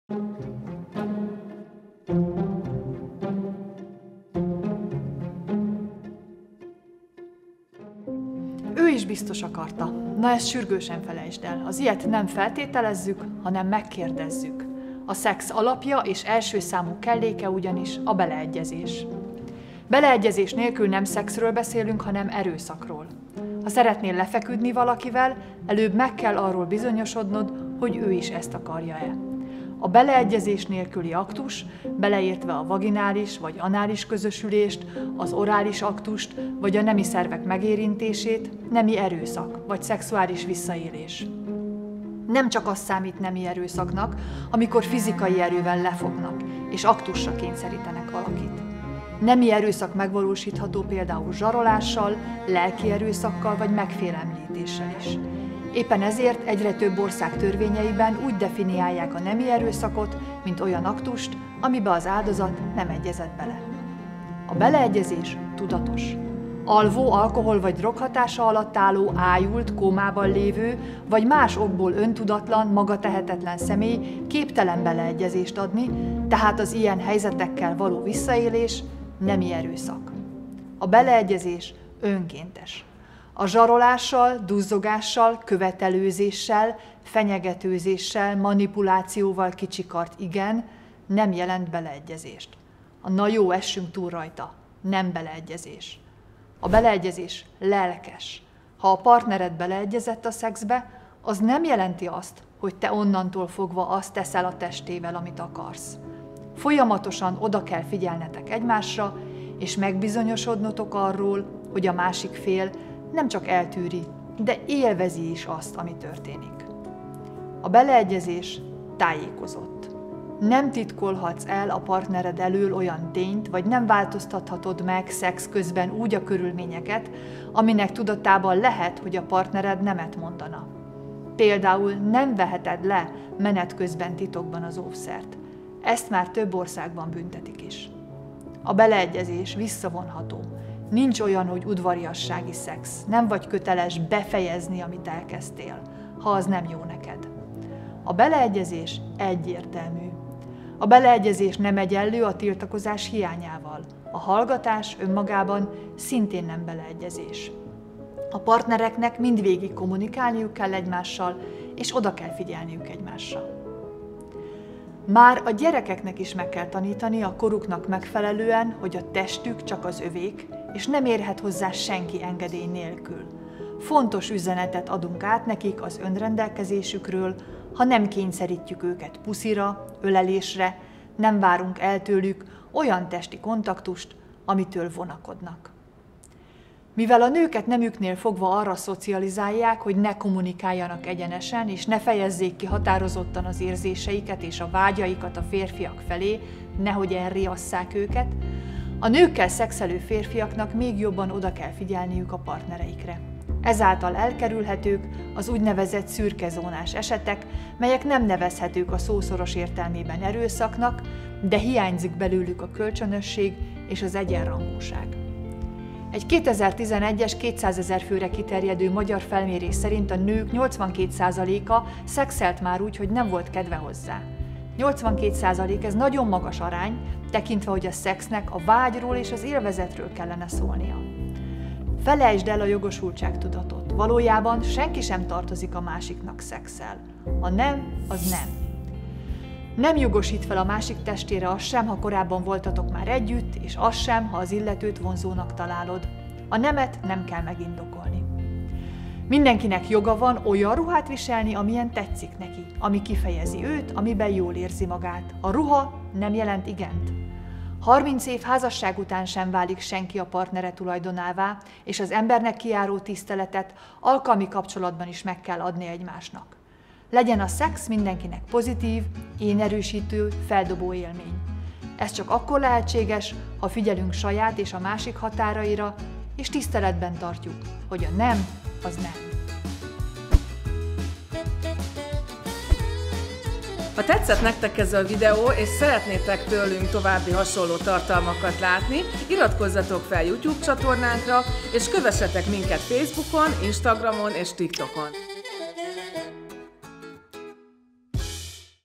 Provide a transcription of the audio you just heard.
Ő is biztos akarta. Na ezt sürgősen felejtsd el. Az ilyet nem feltételezzük, hanem megkérdezzük. A szex alapja és első számú kelléke ugyanis a beleegyezés. Beleegyezés nélkül nem szexről beszélünk, hanem erőszakról. Ha szeretnél lefeküdni valakivel, előbb meg kell arról bizonyosodnod, hogy ő is ezt akarja-e. A beleegyezés nélküli aktus, beleértve a vaginális vagy anális közösülést, az orális aktust vagy a nemi szervek megérintését, nemi erőszak vagy szexuális visszaélés. Nem csak az számít nemi erőszaknak, amikor fizikai erővel lefognak és aktusra kényszerítenek valakit. Nemi erőszak megvalósítható például zsarolással, lelki erőszakkal vagy megfélemlítéssel is. Éppen ezért egyre több ország törvényeiben úgy definiálják a nemi erőszakot, mint olyan aktust, amibe az áldozat nem egyezett bele. A beleegyezés tudatos. Alvó, alkohol vagy drog hatása alatt álló, ájult, kómában lévő, vagy más okból öntudatlan, magatehetetlen személy képtelen beleegyezést adni, tehát az ilyen helyzetekkel való visszaélés nemi erőszak. A beleegyezés önkéntes. A zsarolással, duzzogással, követelőzéssel, fenyegetőzéssel, manipulációval kicsikart igen nem jelent beleegyezést. A na jó, essünk túl rajta, nem beleegyezés. A beleegyezés lelkes. Ha a partnered beleegyezett a szexbe, az nem jelenti azt, hogy te onnantól fogva azt teszel a testével, amit akarsz. Folyamatosan oda kell figyelnetek egymásra, és megbizonyosodnotok arról, hogy a másik fél nem csak eltűri, de élvezi is azt, ami történik. A beleegyezés tájékozott. Nem titkolhatsz el a partnered elől olyan tényt, vagy nem változtathatod meg szex közben úgy a körülményeket, aminek tudatában lehet, hogy a partnered nemet mondana. Például nem veheted le menet közben titokban az óvszert. Ezt már több országban büntetik is. A beleegyezés visszavonható. Nincs olyan, hogy udvariassági szex. Nem vagy köteles befejezni, amit elkezdtél, ha az nem jó neked. A beleegyezés egyértelmű. A beleegyezés nem egyenlő a tiltakozás hiányával. A hallgatás önmagában szintén nem beleegyezés. A partnereknek mindvégig kommunikálniuk kell egymással, és oda kell figyelniük egymásra. Már a gyerekeknek is meg kell tanítani a koruknak megfelelően, hogy a testük csak az övék, és nem érhet hozzá senki engedély nélkül. Fontos üzenetet adunk át nekik az önrendelkezésükről, ha nem kényszerítjük őket puszira, ölelésre, nem várunk el tőlük olyan testi kontaktust, amitől vonakodnak. Mivel a nőket nemüknél fogva arra szocializálják, hogy ne kommunikáljanak egyenesen, és ne fejezzék ki határozottan az érzéseiket és a vágyaikat a férfiak felé, nehogy elriasszák őket, a nőkkel szexelő férfiaknak még jobban oda kell figyelniük a partnereikre. Ezáltal elkerülhetők az úgynevezett szürkezónás esetek, melyek nem nevezhetők a szószoros értelmében erőszaknak, de hiányzik belőlük a kölcsönösség és az egyenrangúság. Egy 2011-es 200 000 főre kiterjedő magyar felmérés szerint a nők 82%-a szexelt már úgy, hogy nem volt kedve hozzá. 82% ez nagyon magas arány, tekintve, hogy a szexnek a vágyról és az élvezetről kellene szólnia. Felejtsd el a jogosultságtudatot. Valójában senki sem tartozik a másiknak szexel. A nem, az nem. Nem jogosít fel a másik testére az sem, ha korábban voltatok már együtt, és az sem, ha az illetőt vonzónak találod. A nemet nem kell megindokolni. Mindenkinek joga van olyan ruhát viselni, amilyen tetszik neki, ami kifejezi őt, amiben jól érzi magát. A ruha nem jelent igent. 30 év házasság után sem válik senki a partnere tulajdonává, és az embernek kijáró tiszteletet alkalmi kapcsolatban is meg kell adni egymásnak. Legyen a szex mindenkinek pozitív, énerősítő, feldobó élmény. Ez csak akkor lehetséges, ha figyelünk saját és a másik határaira, és tiszteletben tartjuk, hogy a nem, az nem. Ha tetszett nektek ez a videó, és szeretnétek tőlünk további hasonló tartalmakat látni, iratkozzatok fel YouTube csatornánkra, és kövessetek minket Facebookon, Instagramon és TikTokon.